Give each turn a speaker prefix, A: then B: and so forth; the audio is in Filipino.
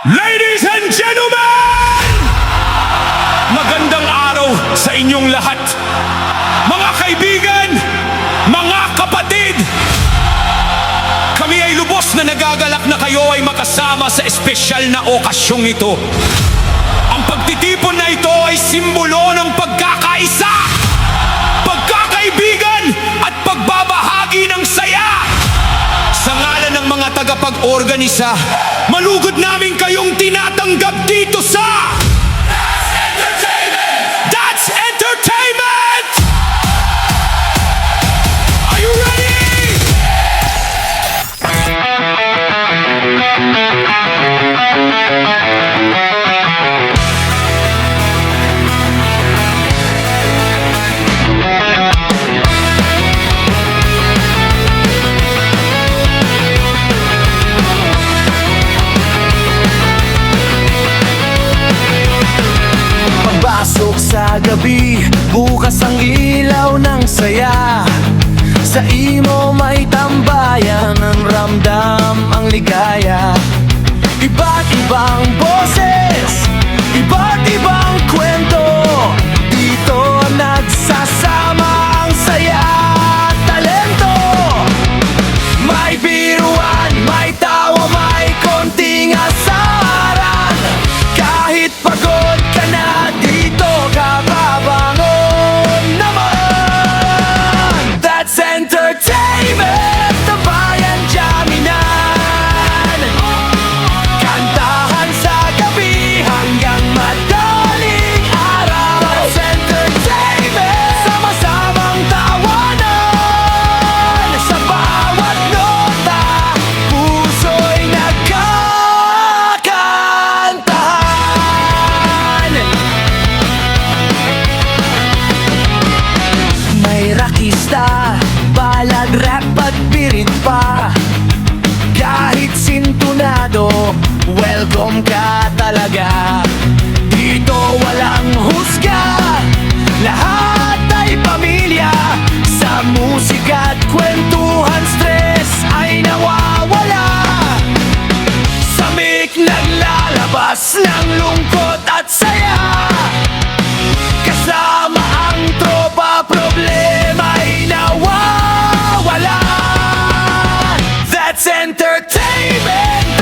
A: Ladies and gentlemen! Magandang araw sa inyong lahat. Mga kaibigan, mga kapatid, kami ay lubos na nagagalak na kayo ay makasama sa espesyal na okasyong ito. Ang pagtitipon na ito ay simbolo ng pagkakaisa, pagkakaibigan at pagbabahagi ng saya. Sa ngalan ng mga tagapag-organisa, malugod namin kayong tinatanggap dito sa That's Entertainment! That's Entertainment! Are you ready?
B: Pasok sa gabi, bukas ang ilaw ng saya. Sa imo may tambayan, ang ramdam, ang ligaya. Iba't ibang boses, iba't ibang kwento. Dito nagsasama ang saya at talento. May biruan, may tawa, may konting asaran. Kahit pagod ka na, dito ka babangon naman. That's entertainment, tambayan jaminan. Kantahan sa gabi hanggang madaling araw. That's entertainment, sama-samang tawanan. Sa bawat nota, puso'y nagkakantahan. May rakista, balag, rap at birit pa. Kahit sintunado, welcome ka talaga. Dito walang husga, lahat ay pamilya. Sa musika at kwentuhan, stress ay nawawala. Samik naglalabas ng lungkot at saya. Kasama ang tropa, problema'y nawawala. That's entertainment,